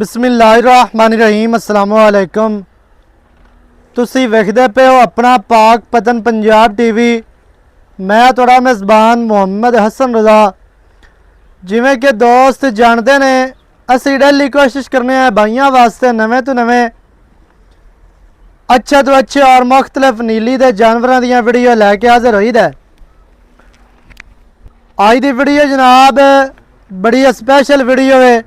बिस्मिल्लाहिर्रहमानिर्रहीम अस्सलाम वालेकुम। तुसी वेखदे पे हो अपना पाक पतन पंजाब टीवी। मैं थोड़ा मेज़बान मुहम्मद हसन रज़ा। जिमें कि दोस्त जानते ने असी डेली कोशिश करने हैं भाइयों वास्ते नवे तो नवे अच्छे तो अच्छे और मुख्तलिफ नीली दे जानवरों दी वीडियो लैके हाजिर होई दे। आज की वीडियो जनाब बड़ी स्पैशल वीडियो है,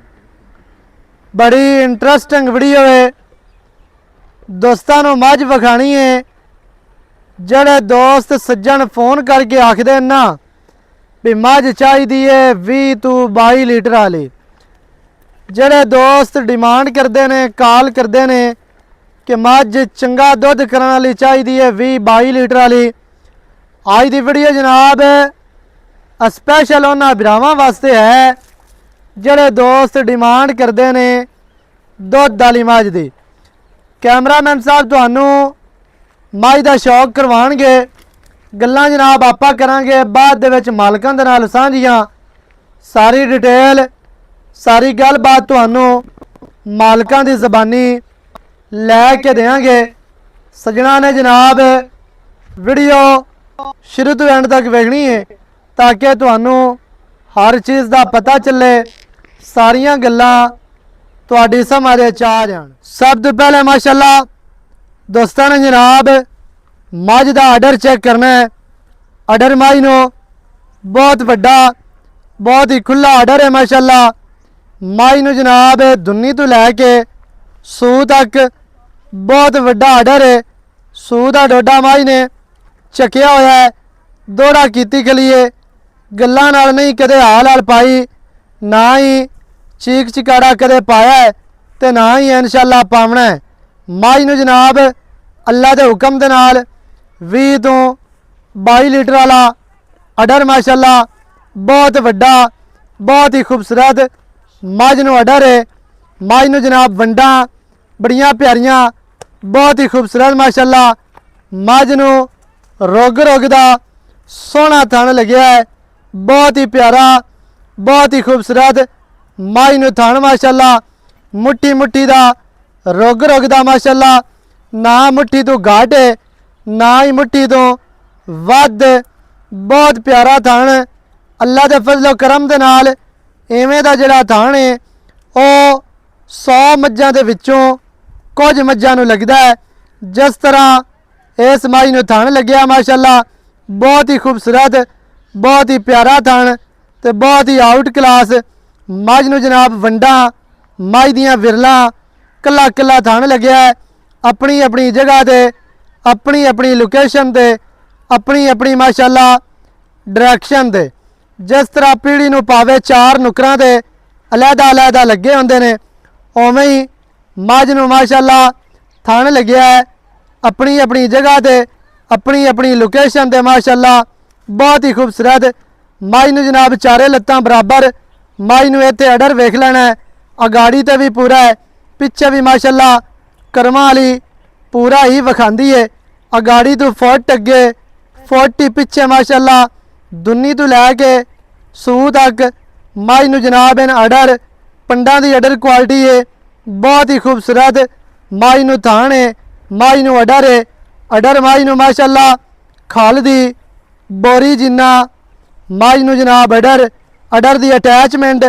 बड़ी इंटरस्टिंग वीडियो है। दोस्तों को मझ विखानी है। जड़े दोस्त सज्जन फोन करके आखते ना भी मझ चाहिए 20 to 22 लीटर वाली, जड़े दोस्त डिमांड करते हैं कॉल करते हैं कि मझ चंगा दुध करने वाली चाहिए 20-22 लीटर वाली। आज की वीडियो जनाब स्पैशल उन्होंने भरावां वास्ते है जड़े दोस्त डिमांड करते हैं दुध वाली मझ की। कैमरामैन साहब तुहानू मझ का शौक करवाएंगे, गल्लां जनाब आपा करांगे बाद दे विच मालकां दे नाल सांझियां। सारी डिटेल सारी गलबात तुहानू मालकां दी ज़बानी लैके देंगे। सजना ने जनाब वीडियो शुरू तो एंड तक वेखनी है ताकि तुहानू हर चीज़ का पता चले, सारियां गल्लां तुहाडी समझ आ जाण। सब तो पहले माशाअल्लाह दोस्तों ने जनाब मझ का आर्डर चेक करना है। आर्डर मझ नो बहुत वड्डा बहुत ही खुला आर्डर है माशाअल्लाह। मझ नो जनाब दुन्नी तो लैके सूह तक बहुत वड्डा आर्डर है। सूह का डोडा मझ ने चकिया होया है, दौड़ा कीती खलीए, गल्लां नाल नहीं कदे हाल हाल पाई, ना ही चीक चिकाड़ा कदे पाया है ते ना ही इंशाअल्लाह पावना है। मझ नूं जनाब अल्लाह के हुक्म दे नाल 20 to 22 लीटर वाला आर्डर माशाअल्लाह बहुत वड्डा बहुत ही खूबसूरत मझ नूं आर्डर है। मझ नूं जनाब वंडा बड़ियां प्यारियां बहुत ही खूबसूरत माशाअल्लाह। मझ नूं रोग रोग दा सोहना थण लग्या है, बहुत ही प्यारा बहुत ही खूबसूरत मझ नूं थण माशाअल्लाह। मुट्ठी मुट्ठी दा रोग रोग दा माशाअल्लाह, ना मुट्ठी तो घाट है ना ही मुट्ठी तो वध, बहुत प्यारा थण अल्लाह दे फजलो करम दे नाल इवें दा जिहड़ा थण है वो 100 मज्जां दे विचों कुछ मज्जां नूं लगदा है। जिस तरह इस मझ नूं थण लग्या माशाअल्लाह बहुत ही खूबसूरत बहुत ही प्यारा थण ते बहुत ही आउट क्लास मझ नूं जनाब वंडा मझ दियां विरलां कला कला थण लग्या है। अपनी अपनी जगह ते अपनी अपनी लोकेशन ते अपनी अपनी माशाअल्लाह डायरैक्शन ते जिस तरह पीढ़ी नूं पावे चार नुकरां ते अलहदा अलहदा लगे होंदे ने उवें ही मझ नूं माशाअल्लाह थण लग्या है। अपनी अपनी जगह ते अपनी अपनी लोकेशन ते माशाअल्लाह बहुत ही खूबसूरत मझ नूं जनाब चारे लत्तां बराबर मझ नूं इत्थे आर्डर वेख लेना है। अगाड़ी ते भी पूरा है, पिछे भी माशाअल्लाह करमां वाली पूरा ही विखांदी है। अगाड़ी तो फुट अगे फुट ही पिछे माशाअल्लाह दुन्नी तो लैके सूह तक मझ नूं जनाब इन आर्डर पंडां दी आर्डर क्वालिटी है, बहुत ही खूबसूरत मझ नूं थान है मझ नूं आर्डर है। आर्डर मझ नूं माशाअल्लाह खल दी बोरी जिन्ना मझ नूं जनाब आर्डर आर्डर दी अटैचमेंट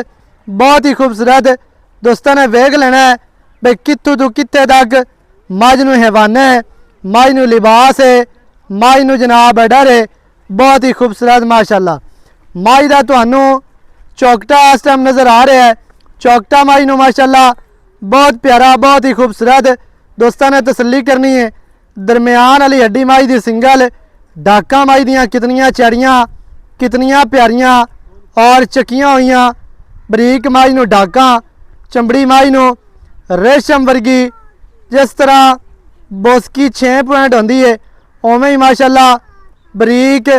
बहुत ही खूबसूरत। दोस्तों ने वेख लेना है भाई कित्थों तो कित्थे तक मझ नूं हैवाना है, मझ नूं लिबास है, मझ नूं जनाब आर्डर है, बहुत ही खूबसूरत माशाअल्लाह। मझ दा तुहानू चौकटा इस टाइम नज़र आ रहा है। चौकटा मझ नूं माशाअल्लाह बहुत प्यारा बहुत ही खूबसूरत। दोस्तों ने तसल्ली करनी है दरम्यान वाली हड्डी मझ दी सिंगल डाका मझ दियां कितनियां चैड़ियां कितनियां प्यारियां और चकियां हुई बरीक मझ नूं डाका चमड़ी मझ नूं रेशम वर्गी जिस तरह बोसकी 6 पॉइंट होंदी है उवें ही माशाअल्लाह बरीक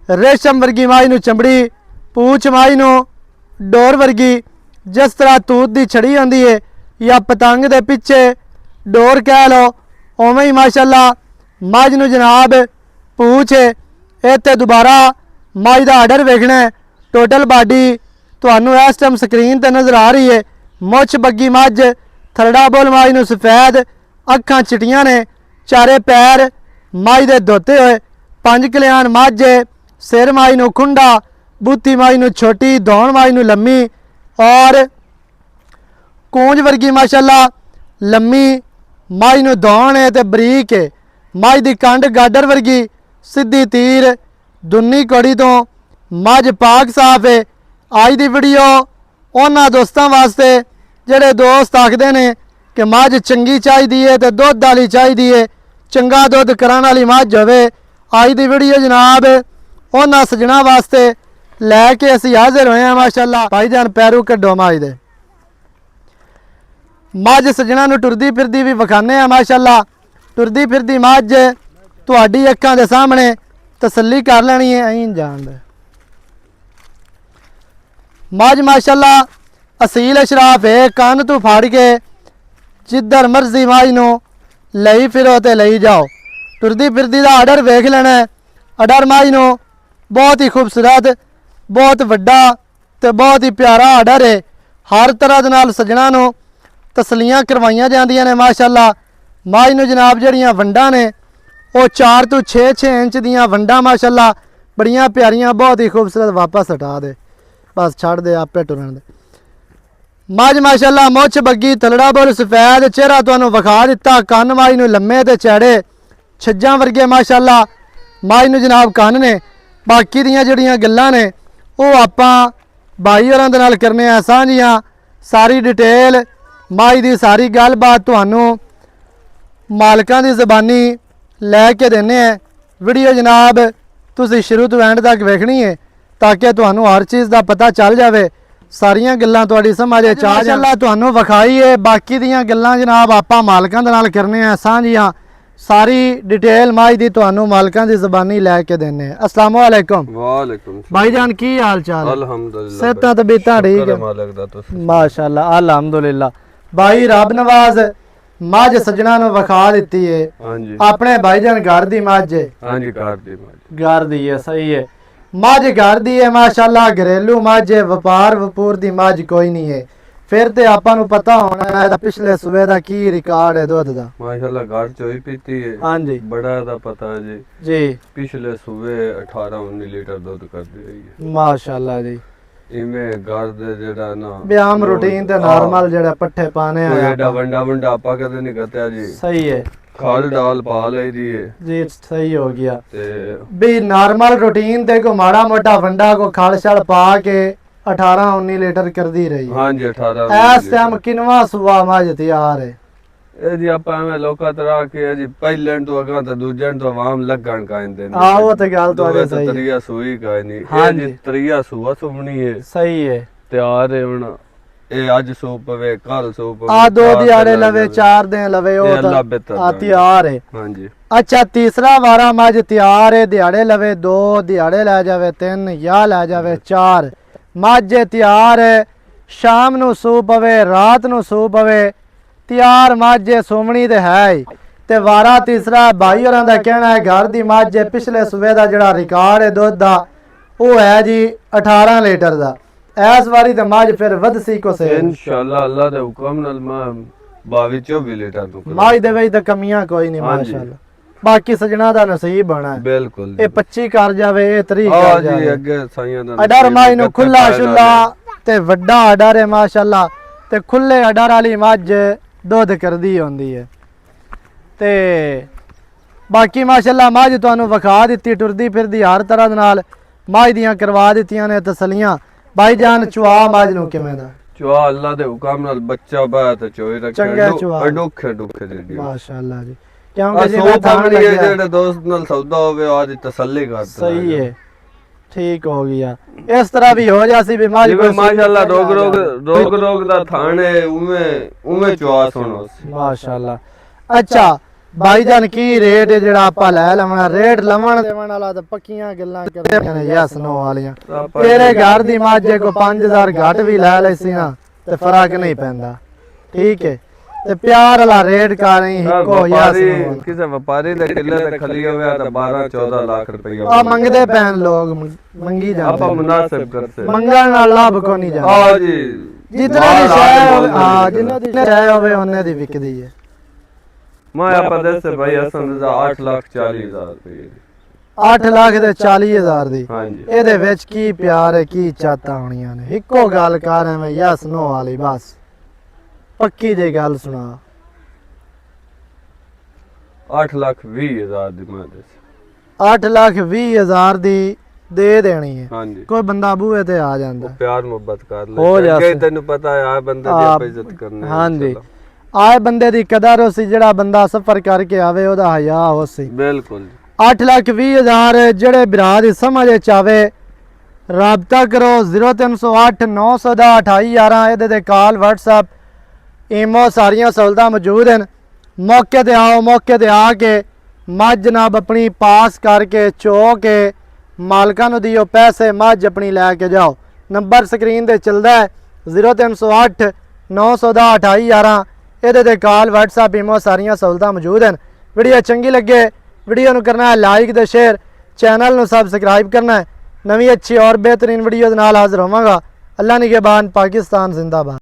रेशम वर्गी मझ नूं चमड़ी, पूछ मझ नूं डोर वर्गी जिस तरह तूत दी छड़ी होंदी है या पतंग दे पिछे डोर कह लो उवें ही माशाअल्लाह मझ नूं जनाब पूछ है। इत्थे दोबारा मझ दा आर्डर वेखना है। टोटल बाडी तुहानू इस टाइम स्क्रीन पर नज़र आ रही है। मुछ बग्गी मझ ਥਰੜਾ ਬੋਲ ਮਾਈ ਨੂੰ ਸਫੈਦ, ਅੱਖਾਂ ਚਿੱਟੀਆਂ ਨੇ, ਚਾਰੇ ਪੈਰ ਮਾਈ ਦੇ ਧੋਤੇ ਹੋਏ, 5 ਕਲਿਆਣ ਮਾਝੇ, ਸਿਰ ਮਾਈ ਨੂੰ ਖੁੰਡਾ, ਬੂਤੀ ਮਾਈ ਨੂੰ ਛੋਟੀ, ਧੌਣ ਮਾਈ ਨੂੰ ਲੰਮੀ ਔਰ ਕੂੰਜ ਵਰਗੀ ਮਾਸ਼ਾਅੱਲਾ ਲੰਮੀ ਮਾਈ ਨੂੰ ਧੌਣ ਹੈ ਤੇ ਬਰੀਕ ਹੈ। ਮਾਈ ਦੀ ਕੰਡ ਗਾਡਰ ਵਰਗੀ ਸਿੱਧੀ ਤੀਰ, ਦੁੰਨੀ ਕੋੜੀ ਤੋਂ ਮੱਝ ਪਾਕ ਸਾਫ ਹੈ। ਅੱਜ ਦੀ ਵੀਡੀਓ ਉਹਨਾਂ ਦੋਸਤਾਂ ਵਾਸਤੇ ਜਿਹੜੇ ਦੋਸਤ ਆਖਦੇ ਨੇ ਕਿ ਮੱਝ ਚੰਗੀ ਚਾਹੀਦੀ ਹੈ ਤੇ ਦੁੱਧ ਵਾਲੀ ਚਾਹੀਦੀ ਹੈ, ਚੰਗਾ ਦੁੱਧ ਕਰਾਉਣ ਵਾਲੀ ਮੱਝ ਹੋਵੇ। ਅੱਜ ਦੀ ਵੀਡੀਓ ਜਨਾਬ ਉਹਨਾਂ ਸੱਜਣਾ ਵਾਸਤੇ ਲੈ ਕੇ ਅਸੀਂ ਹਾਜ਼ਰ ਹੋਏ ਹਾਂ ਮਾਸ਼ਾਅੱਲਾ। ਭਾਈਜਾਨ ਪੈਰੂ ਕੱਢੋ ਮੱਝ ਦੇ। ਮੱਝ ਸੱਜਣਾ ਨੂੰ ਟੁਰਦੀ ਫਿਰਦੀ ਵੀ ਵਿਖਾਉਂਦੇ ਆ ਮਾਸ਼ਾਅੱਲਾ। ਟੁਰਦੀ ਫਿਰਦੀ ਮੱਝ ਤੁਹਾਡੀ ਅੱਖਾਂ ਦੇ ਸਾਹਮਣੇ ਤਸੱਲੀ ਕਰ ਲੈਣੀ ਹੈ। ਐਂ ਜਾਣਦਾ ਮੱਝ ਮਾਸ਼ਾਅੱਲਾ ਅਸੀਲ ਅਸ਼ਰਾਫ ਹੈ। ਕੰਨ ਤੋਂ ਫਾੜ ਕੇ ਜਿੱਧਰ ਮਰਜ਼ੀ ਮੱਝ ਨੂੰ ਲਈ ਫਿਰੋ ਤੇ ਲਈ ਜਾਓ। ਟੁਰਦੀ ਫਿਰਦੀ ਦਾ ਆਰਡਰ ਵੇਖ ਲੈਣਾ। ਆਰਡਰ ਮੱਝ ਨੂੰ ਬਹੁਤ ਹੀ ਖੂਬਸੂਰਤ, ਬਹੁਤ ਵੱਡਾ ਤੇ ਬਹੁਤ ਹੀ ਪਿਆਰਾ ਆਰਡਰ ਹੈ। ਹਰ ਤਰ੍ਹਾਂ ਦੇ ਨਾਲ ਸੱਜਣਾ ਨੂੰ ਤਸਲੀਆਂ ਕਰਵਾਈਆਂ ਜਾਂਦੀਆਂ ਨੇ ਮਾਸ਼ਾਅੱਲਾ। ਮੱਝ ਨੂੰ ਜਨਾਬ ਜਿਹੜੀਆਂ ਵੰਡਾਂ ਨੇ ਉਹ 4 ਤੋਂ 6 ਇੰਚ ਦੀਆਂ ਵੰਡਾਂ ਮਾਸ਼ਾਅੱਲਾ, ਬੜੀਆਂ ਪਿਆਰੀਆਂ, ਬਹੁਤ ਹੀ ਖੂਬਸੂਰਤ। ਵਾਪਸ ਹਟਾ ਦੇ, ਬਸ ਛੱਡ ਦੇ, ਆਪੇ ਟੁਰਨ ਦੇ। ਮੱਝ ਮਾਸ਼ਾਅੱਲਾ ਮੁੱਛ ਬੱਗੀ, ਥਲੜਾ ਬੋਲ ਸਫੈਦ, ਚਿਹਰਾ ਤੁਹਾਨੂੰ ਵਿਖਾ ਦਿੱਤਾ। ਕੰਨ ਮੱਝ ਨੂੰ ਲੰਮੇ ਤੇ ਚੈੜੇ, ਛੱਜਾਂ ਵਰਗੇ ਮਾਸ਼ਾਅੱਲਾ ਮੱਝ ਨੂੰ ਜਨਾਬ ਕੰਨ ਨੇ। ਬਾਕੀ ਦੀਆਂ ਜਿਹੜੀਆਂ ਗੱਲਾਂ ਨੇ ਉਹ ਆਪਾਂ ਭਾਈ ਹੋਰਾਂ ਦੇ ਨਾਲ ਕਰਨੇ ਆ ਸਾਂਝੀਆਂ। ਸਾਰੀ ਡਿਟੇਲ ਮੱਝ ਦੀ ਸਾਰੀ ਗੱਲਬਾਤ ਤੁਹਾਨੂੰ ਮਾਲਕਾਂ ਦੀ ਜ਼ਬਾਨੀ ਲੈ ਕੇ ਦਿੰਦੇ ਆ। ਵੀਡੀਓ ਜਨਾਬ ਤੁਸੀਂ ਸ਼ੁਰੂ ਤੋਂ ਐਂਡ ਤੱਕ ਵੇਖਣੀ ਹੈ ਤਾਂ ਕਿ ਤੁਹਾਨੂੰ ਹਰ ਚੀਜ਼ ਦਾ ਪਤਾ ਚੱਲ ਜਾਵੇ, ਸਾਰੀਆਂ ਗੱਲਾਂ ਤੁਹਾਡੀ ਸਮਝ ਚ ਆ ਜਾਣ। ਤੁਹਾਨੂੰ ਵਿਖਾਈ ਹੈ, ਬਾਕੀ ਦੀਆਂ ਗੱਲਾਂ ਜਨਾਬ ਆਪਾਂ ਮਾਲਕਾਂ ਦੇ ਨਾਲ ਕਰਨੇ ਆ ਸਾਂਝੀਆਂ। ਸਾਰੀ ਡਿਟੇਲ ਮੱਝ ਦੀ ਤੁਹਾਨੂੰ ਮਾਲਕਾਂ ਦੀ ਜ਼ਬਾਨੀ ਲੈ ਕੇ ਦਿੰਦੇ ਆ। अस्सलाम वालेकुम। वालेकुम भाईजान की हाल चाल? अल्हम्दुलिल्लाह सेहतां तबीयतां ठीक है? मालिक दा तुस माशाअल्लाह अल्हम्दुलिल्लाह। भाई रब नवाज मझ सजना ਨੂੰ ਵਿਖਾ ਦਿੱਤੀ ਹੈ। ਹਾਂਜੀ ਆਪਣੇ ਭਾਈਜਾਨ ਘਰ ਦੀ ਮੱਝ ਹੈ। ਹਾਂਜੀ ਘਰ ਦੀ ਮੱਝ ਘਰ ਦੀ ਹੈ, ਸਹੀ ਹੈ। ਮੱਝ ਘਰ ਦੀ ਹੈ ਮਾਸ਼ਾਅੱਲਾ, ਘਰੇਲੂ ਮੱਝ ਹੈ, ਵਪਾਰ ਵਪੂਰ ਦੀ ਮੱਝ ਕੋਈ ਨਹੀਂ ਹੈ। ਫਿਰ ਤੇ ਆਪਾਂ ਨੂੰ ਪਤਾ ਹੋਣਾ ਇਹਦਾ ਪਿਛਲੇ ਸੂਬੇ ਦਾ ਕੀ ਰਿਕਾਰਡ ਹੈ ਦੁੱਧ ਦਾ। ਮਾਸ਼ਾਅੱਲਾ ਘਰ ਚੋਈ ਪੀਤੀ ਹੈ। ਹਾਂਜੀ ਬੜਾ ਦਾ ਪਤਾ ਜੀ ਜੀ, ਪਿਛਲੇ ਸੂਬੇ 18-19 ਲੀਟਰ ਦੁੱਧ ਕਰਦੀ ਰਹੀ ਹੈ ਮਾਸ਼ਾਅੱਲਾ ਜੀ। ਇਵੇਂ ਘਰ ਦੇ ਜਿਹੜਾ ਨਾ ਬਿਆਮ ਰੂਟੀਨ ਤੇ ਨਾਰਮਲ ਜਿਹੜਾ ਪੱਠੇ ਪਾਣੇ ਆ ਐਡਾ ਵੰਡਾ ਆਪਾਂ ਕਦੇ ਨਹੀਂ ਕਰਤਿਆ ਜੀ। ਸਹੀ ਹੈ ਖਾਲ ਡਾਲ ਪਾ ਲਈਦੀ ਹੈ ਜੀ, ਸਹੀ ਹੋ ਗਿਆ। ਤੇ ਵੀ ਨਾਰਮਲ ਰੂਟੀਨ ਤੇ ਕੋ ਮਾੜਾ ਮੋਟਾ ਵੰਡਾ ਕੋ ਖਾਲ ਛਲ ਪਾ ਕੇ 18-19 ਲੀਟਰ ਕਰਦੀ ਰਹੀ। ਹਾਂਜੀ 18 ਇਸ ਟਾਈਮ ਕਿਨਵਾ ਸੁਆ ਮੱਝ ਤਿਆਰ ਹੈ। ਇਹ ਜੀ ਆਪਾਂ ਐਵੇਂ ਲੋਕਾਂ ਤਰ੍ਹਾਂ ਕਿ ਜੀ ਪਹਿਲੇ ਤੋਂ ਅਗਾਂ ਤਾਂ ਦੂਜੇ ਤੋਂ ਆਵਾਮ ਲੱਗਣ ਕਾਇੰਦੇ ਨੇ। ਆਹ ਉਹ ਤੇ ਗੱਲ ਤੁਹਾਡੀ ਸਹੀ ਹੈ। ਤਰੀਆ ਸੂਈ ਕਾਇ ਨਹੀਂ। ਹਾਂਜੀ। ਇਹ ਜੀ ਤਰੀਆ ਸੂਆ ਸੁਣੀ ਹੈ, ਸਹੀ ਹੈ। ਤਿਆਰ ਹੈ ਹੁਣ। ਇਹ ਅੱਜ ਸੂਪ ਪਵੇ, ਕੱਲ ਸੂਪ ਪਵੇ, ਆ 2 ਦਿਹਾੜੇ ਲਵੇ, 4 ਦਿਨ ਲਵੇ, ਉਹ ਅੱਲਾ ਤਾਂ ਬਿਹਤਰ ਆ ਤਿਆਰ ਹੈ। ਹਾਂਜੀ ਅੱਛਾ, ਤੀਸਰਾ ਵਾਰਾ ਮੱਝ ਤਿਆਰ ਹੈ। ਦਿਹਾੜੇ ਲਵੇ 2, ਦਿਹਾੜੇ ਲੈ ਜਾਵੇ 3 ਜਾਂ ਲੈ ਜਾਵੇ 4। ਮੱਝ ਤਿਆਰ ਹੈ। ਸ਼ਾਮ ਨੂੰ ਸੂ ਪਵੇ, ਰਾਤ ਨੂੰ ਸੂ ਪਵੇ, ਤਿਆਰ ਮੱਝ ਸੋਮਣੀ ਤੇ ਹੈ ਹੀ। ਤੇ ਵਾਰਾ ਤੀਸਰਾ ਭਾਈ ਹੋਰਾਂ ਦਾ ਕਹਿਣਾ ਹੈ ਘਰ ਦੀ ਮੱਝ ਪਿਛਲੇ ਸੂਬੇ ਦਾ ਜਿਹੜਾ ਰਿਕਾਰਡ ਹੈ ਦੁੱਧ ਦਾ ਉਹ ਹੈ ਜੀ 18 ਲੀਟਰ ਦਾ। ਇਸ ਵਾਰੀ ਤੇ ਮੱਝ ਫਿਰ ਵਧਸੀ ਕੋ ਸੇ ਇਨਸ਼ਾਅੱਲਾ ਅੱਲਾ ਦੇ ਹੁਕਮ ਨਾਲ ਮੈਂ 22-24 ਲੀਟਰ ਨੂੰ ਮੱਝ ਦੇ ਵਿੱਚ ਤਾਂ ਕਮੀਆਂ ਕੋਈ ਨਹੀਂ ਮਾਸ਼ਾਅੱਲਾ। ਬਾਕੀ ਸਜਣਾ ਦਾ ਨਸੀਬ ਹੋਣਾ ਹੈ। ਬਿਲਕੁਲ ਇਹ 25 ਕਰ ਜਾਵੇ, ਇਹ 30 ਆ ਕਰ ਜੀ ਜਾਵੇ। ਅੱਗੇ ਸਾਈਆਂ ਦਾ ਅਡਰ ਮੱਝ ਨੂੰ ਖੁੱਲਾ ਸ਼ੁੱਲਾ ਤੇ ਵੱਡਾ ਅਡਰ ਹੈ ਮਾਸ਼ਾਅੱਲਾ। ਤੇ ਖੁੱਲੇ ਅਡਰ ਵਾਲੀ ਮੱਝ ਦੁੱਧ ਕਰਦੀ ਹੁੰਦੀ ਹੈ। ਤੇ ਬਾਕੀ ਮਾਸ਼ਾਅੱਲਾ ਮੱਝ ਤੁਹਾਨੂੰ ਵਿਖਾ ਦਿੱਤੀ, ਟੁਰਦੀ ਫਿਰਦੀ ਹਰ ਤਰ੍ਹਾਂ ਦੇ ਨਾਲ ਮੱਝ ਦੀਆਂ ਕਰਵਾ ਦਿੱਤੀਆਂ ਨੇ ਤਸਲੀਆਂ। ਭਾਈਜਾਨ ਚੁਆ ਮੱਝ ਨੂੰ ਕਿਵੇਂ ਦਾ? ਚੁਆ ਅੱਲਾ ਦੇ ਹੁਕਮ ਨਾਲ ਬੱਚਾ ਬਾਤ ਚੋਈ ਚੰਗਾ ਰੱਖਿਆ ਚੁਆ। ਅਡੋਖੇ ਦੇ ਦਿਓ ਮਾਸ਼ਾਅੱਲਾ ਜੀ। ਕਿਉਂਕਿ ਸੋ ਜਿਵੇਂ ਥਾਣ ਪਾਣੀ ਲੱਗਿਆ ਜਿਹੜੇ ਦੋਸਤ ਨਾਲ ਸੌਦਾ ਹੋਵੇ ਆਜ ਤਸੱਲੀ ਕਰਦਾ। ਸਹੀ ਹੈ, ਠੀਕ ਹੋ ਗਿਆ। ਇਸ ਤਰ੍ਹਾਂ ਵੀ ਹੋ ਜਾਸੀ ਵੀ ਮੱਝ ਜਿਵੇਂ ਮਾਸ਼ਾਅੱਲਾ ਰੋਗ ਦਾ ਥਾਣੇ ਉਵੇਂ ਚੁਆ ਸੁਣੋ ਮਾਸ਼ਾਅੱਲਾ। ਅੱਛਾ ਭਾਈਜਾਨ ਕੀ ਰੇਟ ਹੈ ਜਿਹੜਾ ਆਪਾਂ ਲੈ ਲਵਣਾ? ਰੇਟ ਲਵਣ ਦੇਵਣ ਵਾਲਾ ਤਾਂ ਪੱਕੀਆਂ ਗੱਲਾਂ ਕਰਦੇ ਨੇ ਯਸ ਨੋ ਵਾਲੀਆਂ। ਤੇਰੇ ਘਰ ਦੀ ਮੱਝ ਕੋ 5000 ਘੱਟ ਵੀ ਲੈ ਲੈ ਸੀ ਨਾ ਤੇ ਫਰਕ ਨਹੀਂ ਪੈਂਦਾ, ਠੀਕ ਹੈ। ਤੇ ਪਿਆਰ ਵਾਲਾ ਰੇਟ ਕਾ ਨਹੀਂ ਇੱਕੋ ਯਸ ਨੋ। ਕਿਸੇ ਵਪਾਰੀ ਦੇ ਕਿੱਲੇ ਤੇ ਖਲੀ ਹੋਇਆ ਤਾਂ 12-14 ਲੱਖ ਰੁਪਏ ਆ ਮੰਗਦੇ ਪੈਣ ਲੋਕ, ਮੰਗੀ ਜਾਂਦੇ ਆਪਾਂ ਮੁਨਾਸਿਬ ਕਰਤੇ। ਮੰਗਣ ਨਾਲ ਲੱਭ ਕੋ ਨਹੀਂ ਜਾਂਦਾ। ਆ ਜੀ ਜਿਤਨਾ ਦੀ ਸ਼ੈ ਹੋਵੇ ਹਾਂ ਜਿੰਨਾ ਦੀ ਸ਼ੈ ਹੋਵੇ ਉਹਨੇ ਦੀ ਵਿਕਦੀ ਹੈ। मैं आप से भाई असन 8,40,000 रुपए 8 ਲੱਖ ਤੇ 40,000 ਦੀ। हाँ जी ਇਹਦੇ ਵਿੱਚ ਕੀ ਪਿਆਰ ਹੈ ਕੀ ਚਾਹਤਾਂ ਹੋਣੀਆਂ ਨੇ। ਇੱਕੋ ਗੱਲ ਕਰ ਐਵੇਂ ਯਸ ਨੋ ਵਾਲੀ ਬਸ ਪੱਕੀ ਜੇ ਗੱਲ ਸੁਣਾ। 8,20,000 दी मैं 8,20,000 ਦੀ ਦੇ ਦੇਣੀ ਹੈ। हाँ जी ਕੋਈ ਬੰਦਾ ਬੂਹੇ ਤੇ ਆ ਜਾਂਦਾ प्यार मोहब्बत कर हो ले जासे। के तेन पता है आ बंदे दी आप इज्जत करने हाँ जी ਆਏ ਬੰਦੇ ਦੀ ਕਦਰ ਹੋ ਸੀ ਜਿਹੜਾ ਬੰਦਾ ਸਫਰ ਕਰਕੇ ਆਵੇ ਉਹਦਾ ਹਯਾ ਹੋ ਸੀ। बिल्कुल 8,20,000 ਜਿਹੜੇ ਭਰਾ ਦੀ ਸਮਝ ਚ ਆਵੇ ਰਾਬਤਾ ਕਰੋ 0308 910 2811 ਇਹਦੇ ਤੇ ਕਾਲ WhatsApp ਈਮੋ ਸਾਰੀਆਂ ਸਹੂਲਤਾਂ ਮੌਜੂਦ ਹਨ। ਮੌਕੇ ਤੇ ਆਓ ਮੌਕੇ ਤੇ ਆ ਕੇ ਮੱਝ ਜਨਾਬ ਆਪਣੀ ਪਾਸ ਕਰਕੇ ਚੋ ਕੇ ਮਾਲਕਾਂ ਨੂੰ ਦਿਓ ਪੈਸੇ ਮੱਝ ਆਪਣੀ ਲੈ ਕੇ ਜਾਓ। ਨੰਬਰ ਸਕਰੀਨ ਤੇ ਚੱਲਦਾ ਹੈ 0308 910 2811 ਇਹਦੇ ਤੇ ਕਾਲ WhatsApp ਈਮੋ ਸਾਰੀਆਂ ਸਹੂਲਤਾਂ ਮੌਜੂਦ ਹਨ। ਵੀਡੀਓ ਚੰਗੀ ਲੱਗੇ ਵੀਡੀਓ ਨੂੰ ਕਰਨਾ ਹੈ ਲਾਈਕ ਤੇ ਸ਼ੇਅਰ ਚੈਨਲ ਨੂੰ ਸਬਸਕ੍ਰਾइब करना है। नवी अच्छी और बेहतरीन वीडियो नाल हाजिर होवांगा। अल्लाह निगहबान पाकिस्तान जिंदाबाद।